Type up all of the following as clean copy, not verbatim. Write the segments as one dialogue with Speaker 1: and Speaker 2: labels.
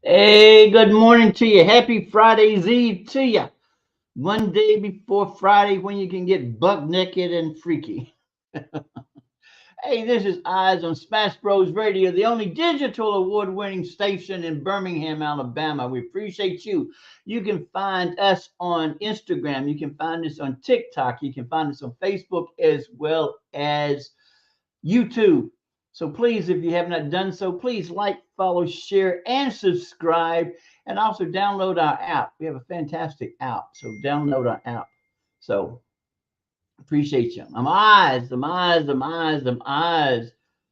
Speaker 1: Hey, good morning to you. Happy Friday's Eve to you. One day before Friday when you can get buck naked and freaky. Hey, this is Eyes on Smash Bros Radio, the only digital award-winning station in Birmingham, Alabama. We appreciate you. You can find us on Instagram. You can find us on TikTok. You can find us on Facebook as well as YouTube. So please, if you have not done so, please like, follow, share, and subscribe. And also download our app. We have a fantastic app. So download our app. So appreciate you. I'm Eyes.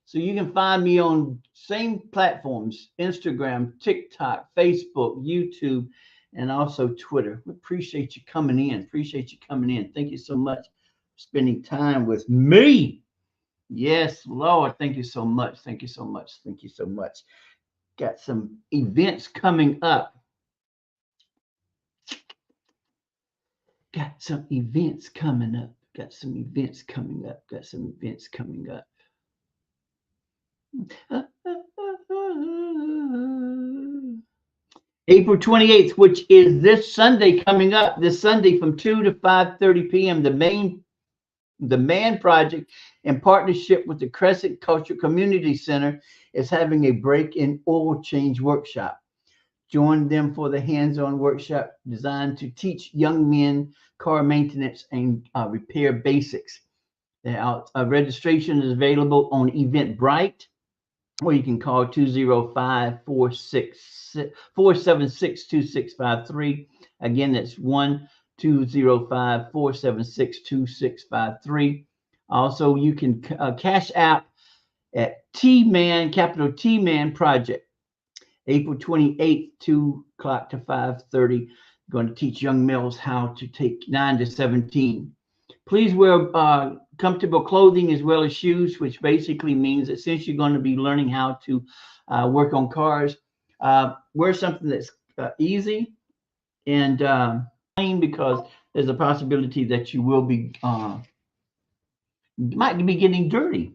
Speaker 1: So you can find me on same platforms, Instagram, TikTok, Facebook, YouTube, and also Twitter. We appreciate you coming in. Thank you so much for spending time with me. Yes, Lord. Thank you so much. Got some events coming up. April 28th, which is this Sunday coming up, this Sunday from 2 to 5:30 p.m. The Man Project, in partnership with the Crescent Culture Community Center, is having a break-in oil change workshop. Join them for the hands-on workshop designed to teach young men car maintenance and repair basics. Registration is available on Eventbrite, or you can call 205-476-2653. Again, that's 1-205-476-2653. Also, you can cash app at T-Man, capital T-Man Project. April 28th, 2 o'clock to 5:30. Going to teach young males how to take 9 to 17. Please wear comfortable clothing as well as shoes, which basically means that since you're going to be learning how to work on cars, wear something that's easy and clean, because there's a possibility that you will be might be getting dirty.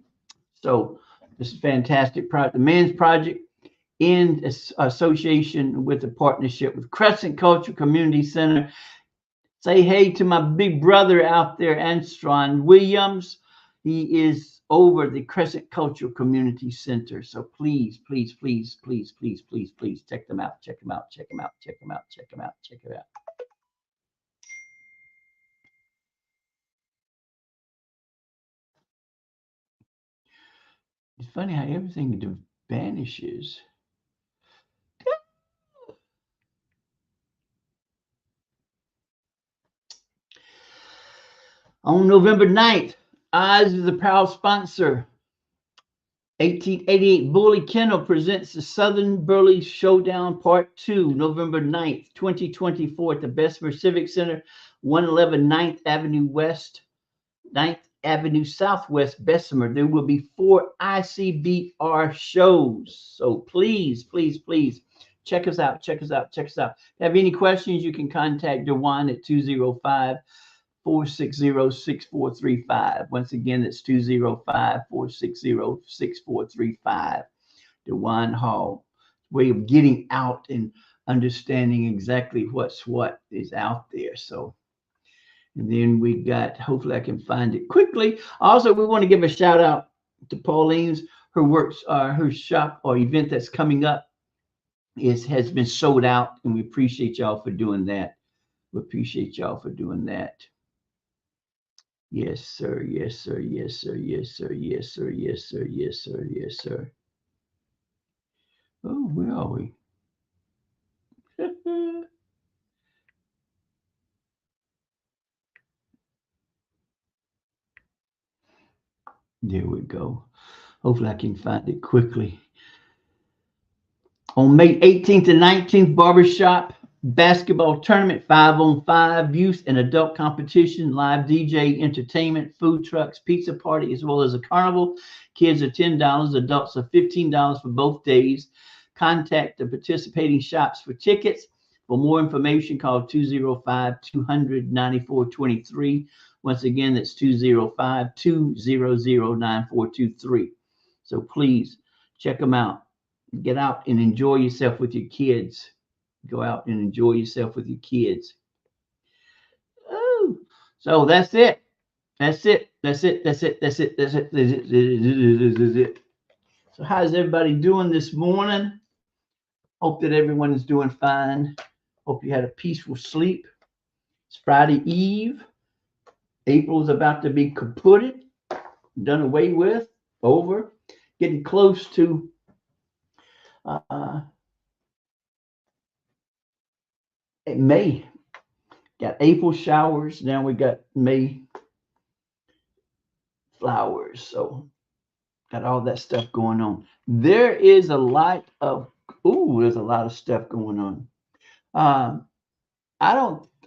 Speaker 1: So this is fantastic. The Man's Project, in association with the partnership with Crescent Culture Community Center. Say hey to my big brother out there, Anstron Williams. He is over the Crescent Culture Community Center. So please check them out. Check them out. It's funny how everything vanishes. On November 9th, OZZz is a proud sponsor. 1888 Bully Kennel presents the Southern Burley Showdown Part 2, November 9th, 2024 at the Bessemer Civic Center, 111 9th Avenue West, 9th Avenue Southwest, Bessemer. There will be 4 ICBR shows. So please check us out. If you have any questions, you can contact Dewan at 205-460-6435. Once again, it's 205-460-6435. Dewan Hall. Way of getting out and understanding exactly what is out there. So, and then we got, hopefully I can find it quickly. Also, we want to give a shout out to Pauline's. Her works, her shop or event that's coming up has been sold out, and we appreciate y'all for doing that. Yes, sir. Oh, where are we? There we go. Hopefully I can find it quickly. On May 18th and 19th, Barbershop Basketball Tournament, 5-on-5 youth and adult competition, live DJ, entertainment, food trucks, pizza party, as well as a carnival. Kids are $10, adults are $15 for both days. Contact the participating shops for tickets. For more information, call 205-200-9423. Once again, that's 205-200-9423. So please check them out. Get out and enjoy yourself with your kids. Go out and enjoy yourself with your kids. Oh, so that's it. That's it. That's it. That's it. That's it. That's it. That's it. That's it. So how's everybody doing this morning? Hope that everyone is doing fine. Hope you had a peaceful sleep. It's Friday Eve. April's about to be kaputted, done away with, over, getting close to May. Got April showers. Now we got May flowers. So got all that stuff going on. There is a lot of there's a lot of stuff going on.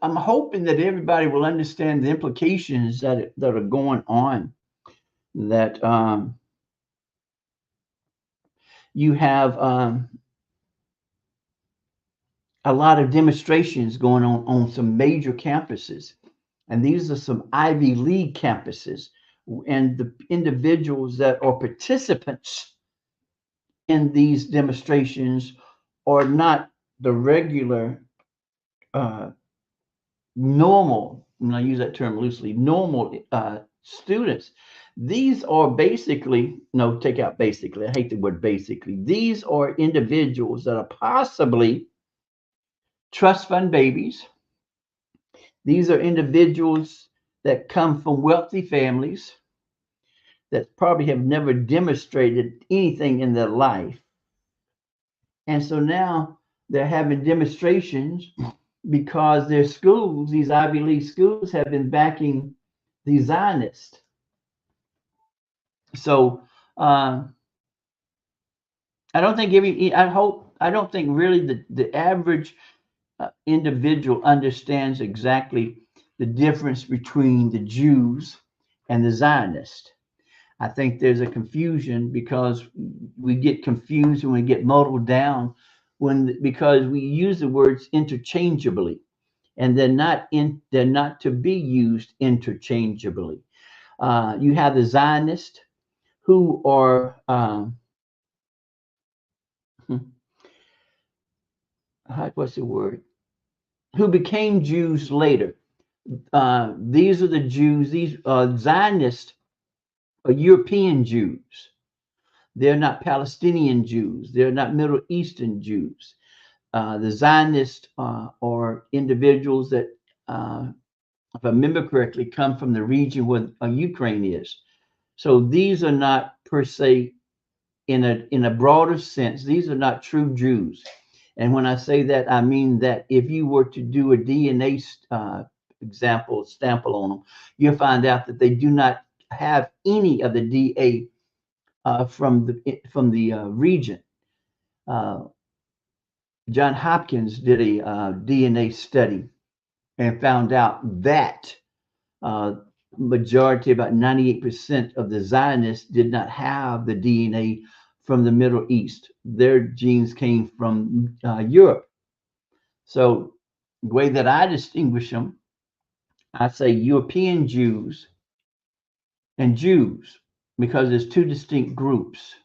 Speaker 1: I'm hoping that everybody will understand the implications that are going on. That you have a lot of demonstrations going on some major campuses. And these are some Ivy League campuses. And the individuals that are participants in these demonstrations are not the regular, normal, and I use that term loosely, normal students. These are basically, no, take out basically. I hate the word basically. These are individuals that are possibly trust fund babies. These are individuals that come from wealthy families that probably have never demonstrated anything in their life. And so now they're having demonstrations because their schools, these Ivy League schools, have been backing the Zionists. So I don't think really the average individual understands exactly the difference between the Jews and the Zionists. I think there's a confusion because we get confused and we get muddled down because we use the words interchangeably, and they're not to be used interchangeably. You have the Zionists who are what's the word? Who became Jews later. These are the Jews. These Zionists are European Jews. They're not Palestinian Jews. They're not Middle Eastern Jews. The Zionists are individuals that, if I remember correctly, come from the region where Ukraine is. So these are not per se, in a broader sense, these are not true Jews. And when I say that, I mean that if you were to do a DNA sample on them, you'll find out that they do not have any of the DNA from the region. John Hopkins did a DNA study and found out that majority, about 98% of the Zionists did not have the DNA from the Middle East. Their genes came from Europe. So the way that I distinguish them, I say European Jews and Jews, because there's two distinct groups.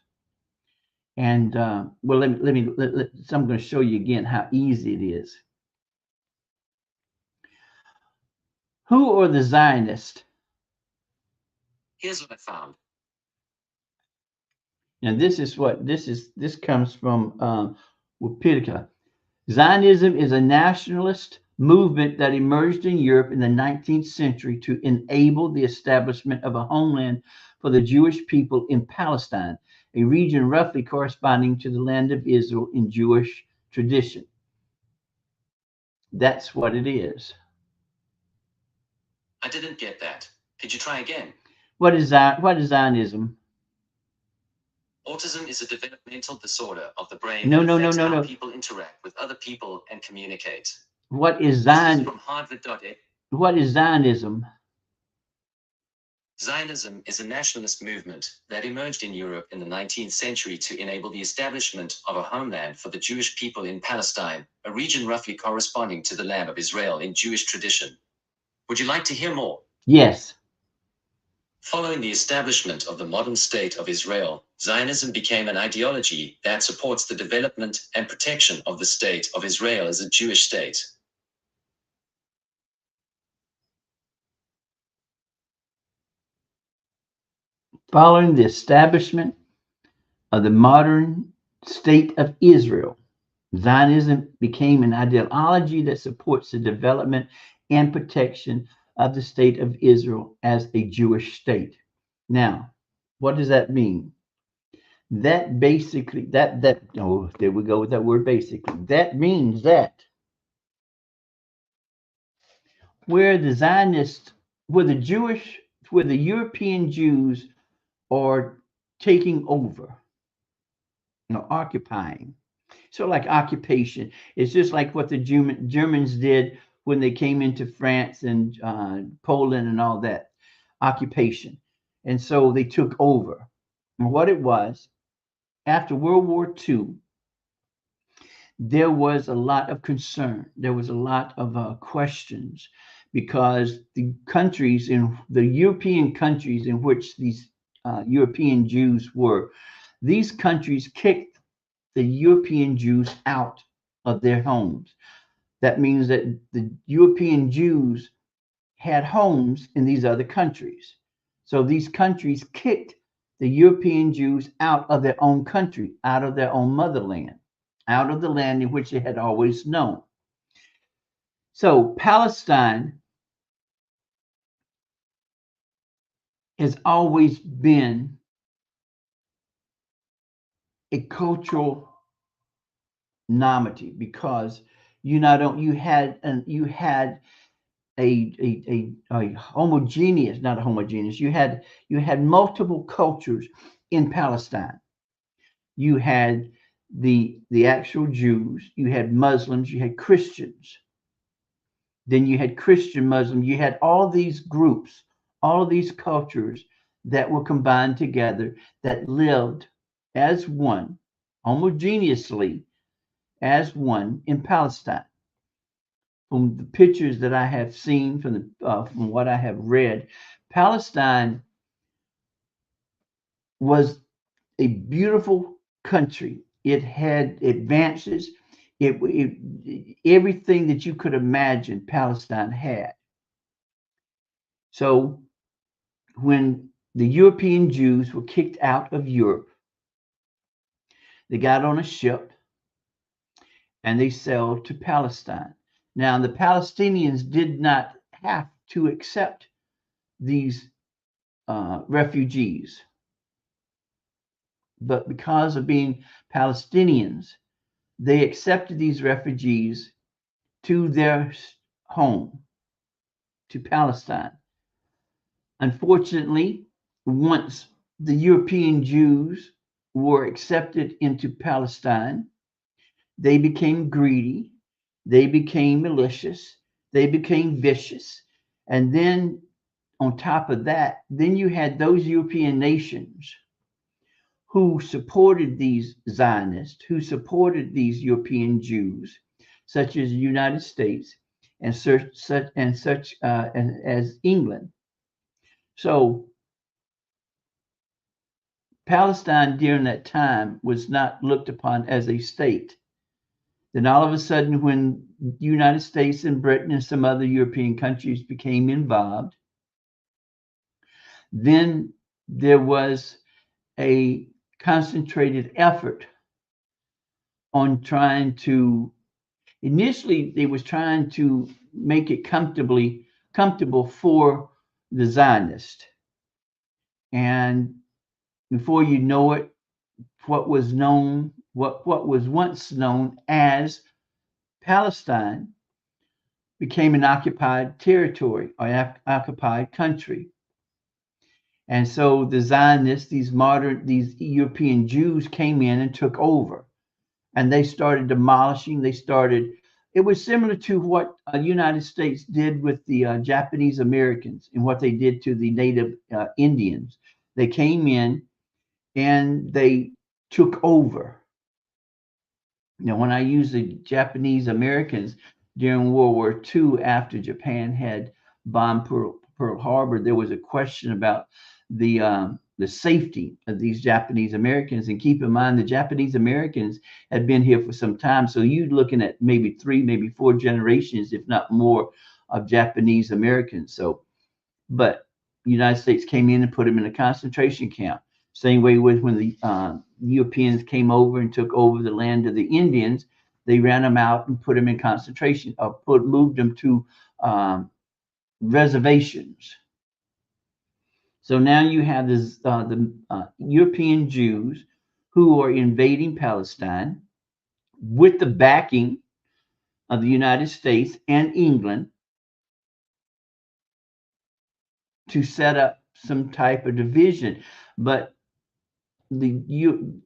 Speaker 1: And so I'm going to show you again how easy it is. Who are the Zionists?
Speaker 2: Here's what I found.
Speaker 1: And this comes from Wikipedia. Zionism is a nationalist movement that emerged in Europe in the 19th century to enable the establishment of a homeland for the Jewish people in Palestine, a region roughly corresponding to the land of Israel in Jewish tradition. That's what it is.
Speaker 2: I didn't get that. Could you try again?
Speaker 1: What is Zionism?
Speaker 2: Autism is a developmental disorder of the brain
Speaker 1: No,
Speaker 2: that
Speaker 1: no, no,
Speaker 2: affects
Speaker 1: no,
Speaker 2: how
Speaker 1: no.
Speaker 2: people interact with other people and communicate.
Speaker 1: What is
Speaker 2: This is
Speaker 1: Zion?
Speaker 2: from Harvard.edu.
Speaker 1: What is Zionism?
Speaker 2: Zionism is a nationalist movement that emerged in Europe in the 19th century to enable the establishment of a homeland for the Jewish people in Palestine, a region roughly corresponding to the land of Israel in Jewish tradition. Would you like to hear more?
Speaker 1: Yes.
Speaker 2: Following the establishment of the modern state of Israel, Zionism became an ideology that supports the development and protection of the state of Israel as a Jewish state.
Speaker 1: Following the establishment of the modern state of Israel, Zionism became an ideology that supports the development and protection of the state of Israel as a Jewish state. Now, what does that mean? That basically that oh, there we go with that word basically. That means that where the Zionists, where the Jewish, where the European Jews are taking over, occupying. So like occupation, it's just like what the Germans did when they came into France and Poland and all that, occupation. And so they took over. And what it was, after World War II, there was a lot of concern. There was a lot of questions because the countries in the European countries in which these European Jews were, these countries kicked the European Jews out of their homes. That means that the European Jews had homes in these other countries. So these countries kicked the European Jews out of their own country, out of their own motherland, out of the land in which they had always known. So Palestine has always been a cultural novelty because you had a homogeneous, not a homogeneous, you had multiple cultures in Palestine. You had the actual Jews, you had Muslims, you had Christians, then you had Christian Muslim, you had all these groups, all of these cultures that were combined together that lived as one, homogeneously as one in Palestine. From the pictures that I have seen, from what I have read, Palestine was a beautiful country. It had advances. Everything that you could imagine, Palestine had. So when the European Jews were kicked out of Europe, they got on a ship and they sailed to Palestine. Now, the Palestinians did not have to accept these refugees, but because of being Palestinians, they accepted these refugees to their home, to Palestine. Unfortunately, once the European Jews were accepted into Palestine, they became greedy, they became malicious, they became vicious. And then on top of that, then you had those European nations who supported these Zionists, who supported these European Jews, such as the United States and such as England. So Palestine during that time was not looked upon as a state. Then all of a sudden, when the United States and Britain and some other European countries became involved, then there was a concentrated effort on trying to, initially they was trying to make it comfortable for the Zionist. And before you know it, what was once known as Palestine became an occupied territory or occupied country. And so the Zionists, these European Jews came in and took over, and they started demolishing. It was similar to what the United States did with the Japanese Americans and what they did to the native Indians. They came in and they took over. Now, when I use the Japanese Americans during World War II, after Japan had bombed Pearl Harbor, there was a question about the safety of these Japanese Americans. And keep in mind, the Japanese Americans had been here for some time, so you're looking at maybe 3, maybe 4 generations, if not more, of Japanese Americans. So, but the United States came in and put them in a concentration camp. Same way with when the Europeans came over and took over the land of the Indians, they ran them out and put them in concentration, or moved them to reservations. So now you have the European Jews who are invading Palestine with the backing of the United States and England to set up some type of division. But the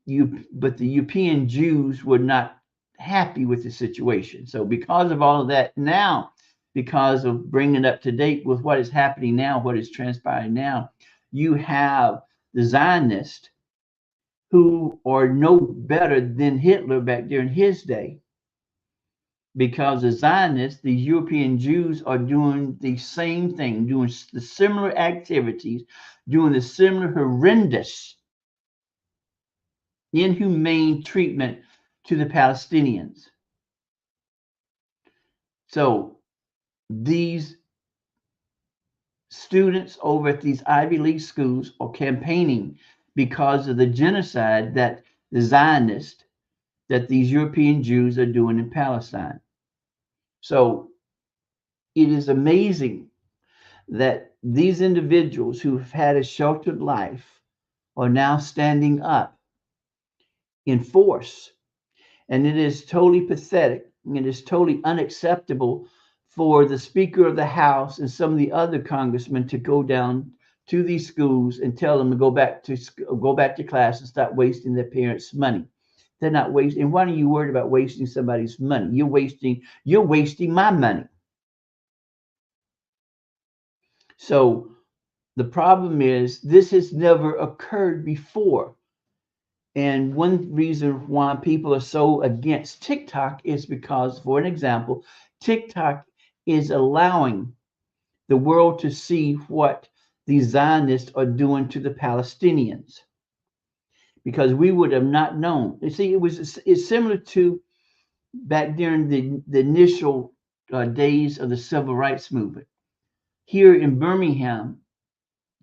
Speaker 1: European Jews were not happy with the situation. So because of all of that now, because of bringing up to date with what is happening now, what is transpiring now, you have the Zionists who are no better than Hitler back during his day. Because the Zionists, the European Jews, are doing the same thing, doing the similar activities, doing the similar horrendous, inhumane treatment to the Palestinians. So these students over at these Ivy League schools are campaigning because of the genocide that the Zionists, that these European Jews are doing in Palestine. So it is amazing that these individuals who've had a sheltered life are now standing up in force. And it is totally pathetic. It is totally unacceptable for the Speaker of the House and some of the other congressmen to go down to these schools and tell them to go back to class and stop wasting their parents' money. They're not wasting. And why are you worried about wasting somebody's money? You're wasting my money. So the problem is this has never occurred before. And one reason why people are so against TikTok is because, for an example, TikTok is allowing the world to see what the Zionists are doing to the Palestinians. Because we would have not known. You see, it's similar to back during the initial days of the civil rights movement. Here in Birmingham,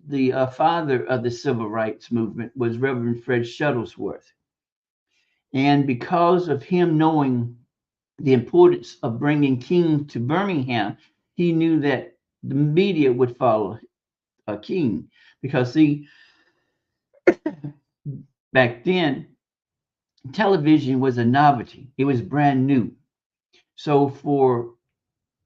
Speaker 1: the father of the civil rights movement was Reverend Fred Shuttlesworth. And because of him knowing the importance of bringing King to Birmingham, he knew that the media would follow King. Because, see, back then, television was a novelty. It was brand new. So for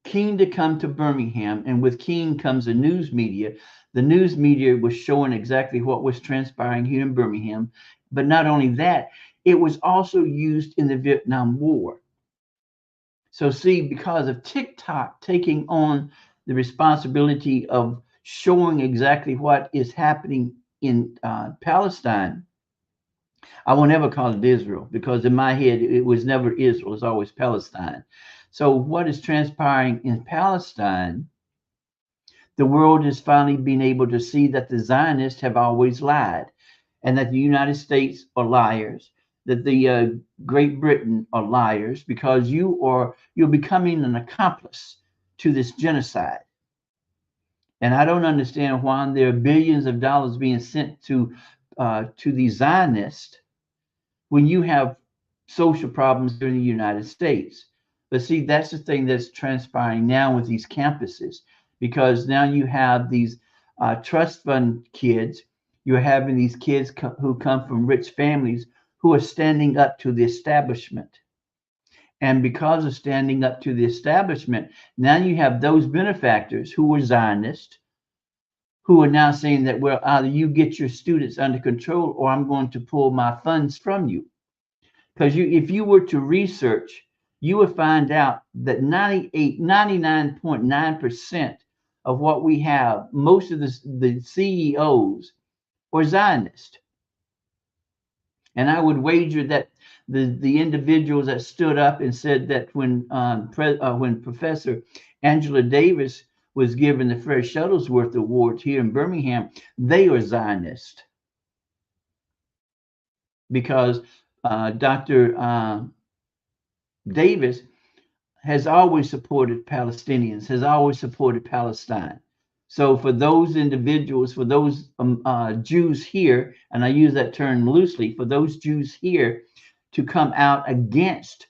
Speaker 1: King to come to Birmingham, and with King comes the news media. The news media was showing exactly what was transpiring here in Birmingham. But not only that, it was also used in the Vietnam War. So see, because of TikTok taking on the responsibility of showing exactly what is happening in Palestine, I will never call it Israel, because in my head, it was never Israel. It's always Palestine. So what is transpiring in Palestine, the world has finally been able to see that the Zionists have always lied, and that the United States are liars, that the Great Britain are liars, because you're becoming an accomplice to this genocide. And I don't understand why there are billions of dollars being sent to the Zionists when you have social problems here in the United States. But see, that's the thing that's transpiring now with these campuses, because now you have these trust fund kids. You're having these kids who come from rich families who are standing up to the establishment. And because of standing up to the establishment, now you have those benefactors who were Zionists, who are now saying that, well, either you get your students under control or I'm going to pull my funds from you. Because if you were to research, you would find out that 99.9% of what we have, most of the CEOs are Zionist. And I would wager that the individuals that stood up and said that when Professor Angela Davis was given the Fred Shuttlesworth Award here in Birmingham, they are Zionist. Because Dr. Davis has always supported Palestinians, has always supported Palestine. So for those individuals, for those Jews here, and I use that term loosely, for those Jews here to come out against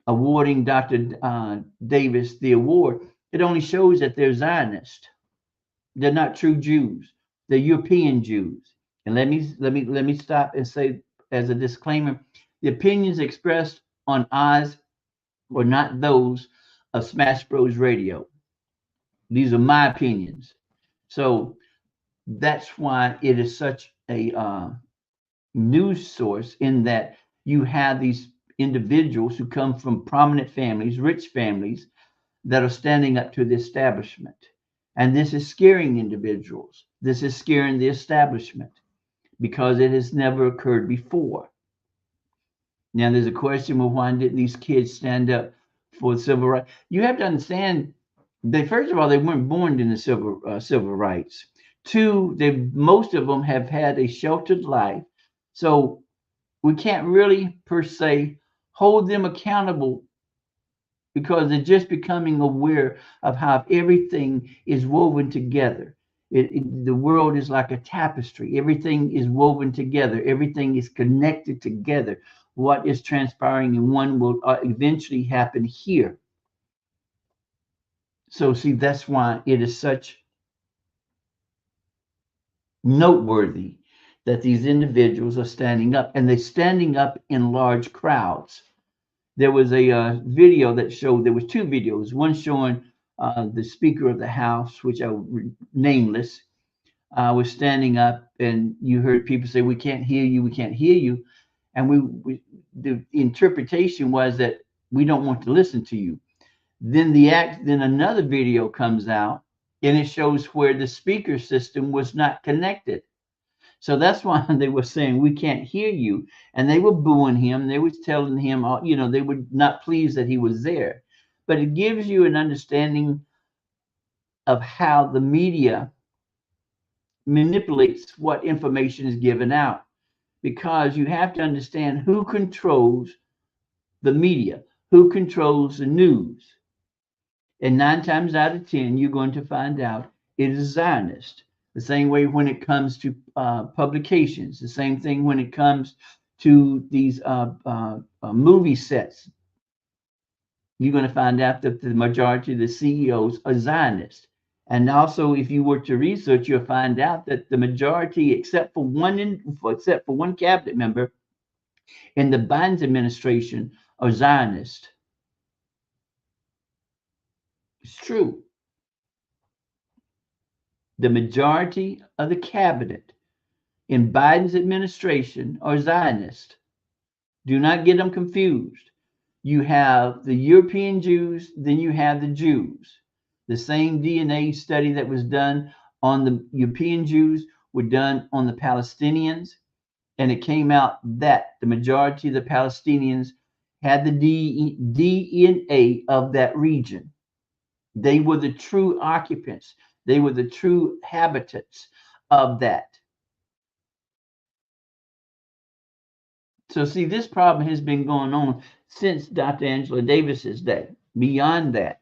Speaker 1: awarding Dr. Davis the award, it only shows that they're Zionist. They're not true Jews. They're European Jews. And let me stop and say as a disclaimer, the opinions expressed on OZZz were not those of Smash Bros Radio. These are my opinions. So that's why it is such a news source, in that you have these individuals who come from prominent families, rich families, that are standing up to the establishment. And this is scaring individuals. This is scaring the establishment because it has never occurred before. Now, there's a question, well, why didn't these kids stand up for civil rights? You have to understand, first of all, they weren't born in the civil rights. Two, most of them have had a sheltered life. So we can't really, per se, hold them accountable, because they're just becoming aware of how everything is woven together. The world is like a tapestry. Everything is woven together. Everything is connected together. What is transpiring in one will eventually happen here. So see, that's why it is such noteworthy that these individuals are standing up, and they're standing up in large crowds. There was a video that showed, there was two videos, one showing the Speaker of the House, which I nameless, was standing up, and you heard people say, we can't hear you, we can't hear you. And the interpretation was that we don't want to listen to you. Then another video comes out, and it shows where the speaker system was not connected. So that's why they were saying, we can't hear you. And they were booing him. They was telling him, they were not pleased that he was there. But it gives you an understanding of how the media manipulates what information is given out. Because you have to understand who controls the media, who controls the news. And 9 times out of 10, you're going to find out it is Zionist. The same way when it comes to publications, the same thing when it comes to these movie sets. You're going to find out that the majority of the CEOs are Zionists. And also, if you were to research, you'll find out that the majority, except for one cabinet member in the Biden administration, are Zionist. It's true. The majority of the cabinet in Biden's administration are Zionist. Do not get them confused. You have the European Jews, then you have the Jews. The same DNA study that was done on the European Jews were done on the Palestinians, and it came out that the majority of the Palestinians had the DNA of that region. They were the true occupants. They were the true habitants of that. So see, this problem has been going on since Dr. Angela Davis's day, beyond that.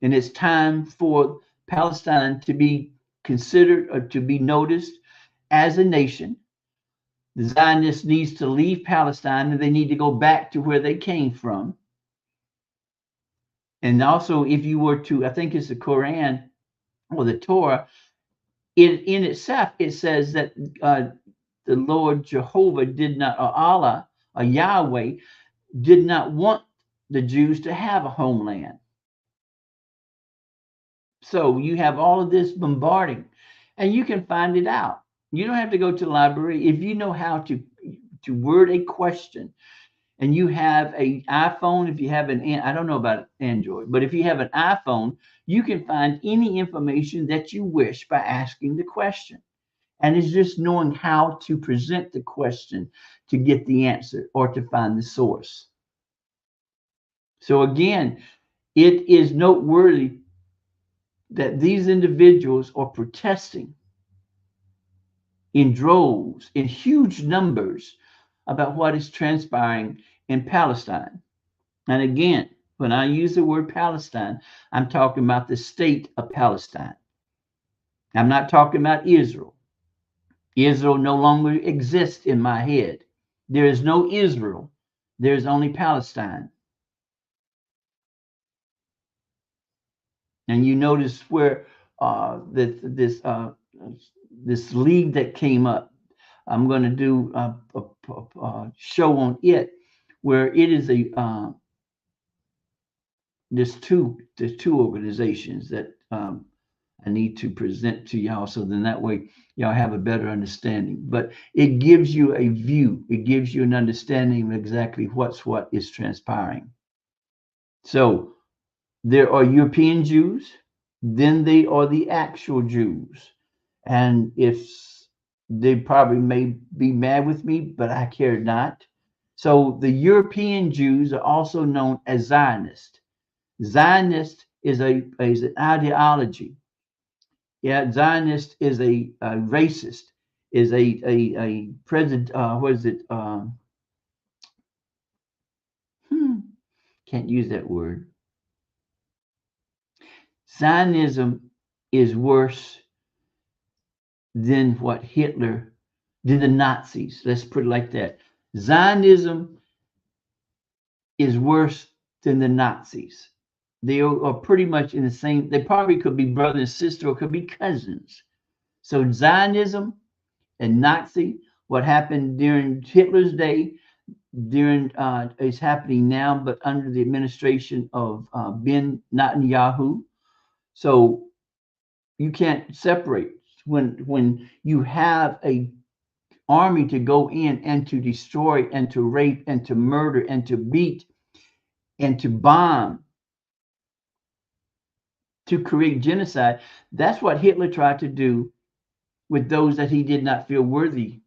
Speaker 1: And it's time for Palestine to be considered or to be noticed as a nation. The Zionists needs to leave Palestine, and they need to go back to where they came from. And also, if you were to, I think it's the Quran or the Torah, in itself, it says that the Lord Jehovah did not, or Allah, or Yahweh, did not want the Jews to have a homeland. So you have all of this bombarding, and you can find it out. You don't have to go to the library. If you know how to word a question, and you have a iPhone, if you have I don't know about Android, but if you have an iPhone, you can find any information that you wish by asking the question. And it's just knowing how to present the question to get the answer or to find the source. So again, it is noteworthy that these individuals are protesting in droves, in huge numbers, about what is transpiring in Palestine. And again, when I use the word Palestine, I'm talking about the state of Palestine. I'm not talking about Israel. Israel no longer exists in my head. There is no Israel. There is only Palestine. And you notice where this league that came up. I'm going to do a show on it, where it is there's two organizations that I need to present to y'all, so then that way y'all have a better understanding. But it gives you a view. It gives you an understanding of exactly what is transpiring. So there are European Jews, then they are the actual Jews. And if they probably may be mad with me, but I care not. So the European Jews are also known as Zionists. Zionist is an ideology. Yeah, Zionist is a racist, is a president. What is it? Can't use that word. Zionism is worse than what Hitler did, the Nazis. Let's put it like that. Zionism is worse than the Nazis. They are pretty much in the same, they probably could be brother and sister or could be cousins. So Zionism and Nazi, what happened during Hitler's day, during is happening now, but under the administration of Ben Netanyahu. So you can't separate when you have a army to go in and to destroy and to rape and to murder and to beat and to bomb, to create genocide. That's what Hitler tried to do with those that he did not feel worthy.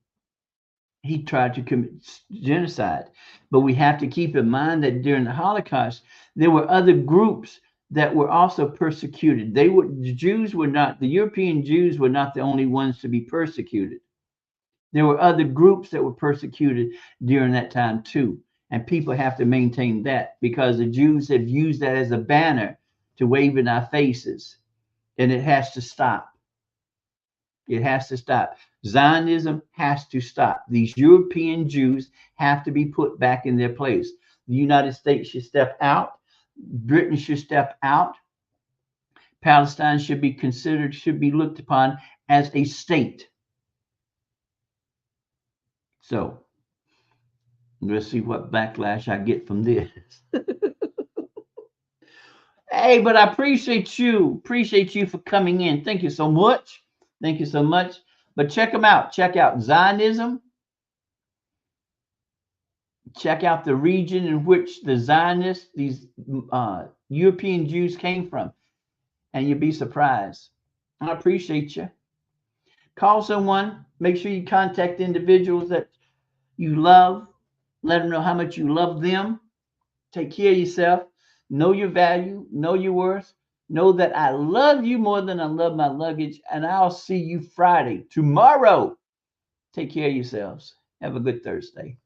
Speaker 1: He tried to commit genocide. But we have to keep in mind that during the Holocaust, there were other groups that were also persecuted. The European Jews were not the only ones to be persecuted. There were other groups that were persecuted during that time too. And people have to maintain that, because the Jews have used that as a banner to wave in our faces. And it has to stop. It has to stop. Zionism has to stop. These European Jews have to be put back in their place. The United States should step out. Britain should step out. Palestine should be looked upon as a state. So let's see what backlash I get from this. Hey, but I appreciate you. Appreciate you for coming in. Thank you so much. Thank you so much. But check them out. Check out Zionism. Check out the region in which the Zionists, these European Jews, came from, and you'll be surprised. I appreciate you. Call someone. Make sure you contact individuals that you love. Let them know how much you love them. Take care of yourself. Know your value. Know your worth. Know that I love you more than I love my luggage. And I'll see you Friday, tomorrow. Take care of yourselves. Have a good Thursday.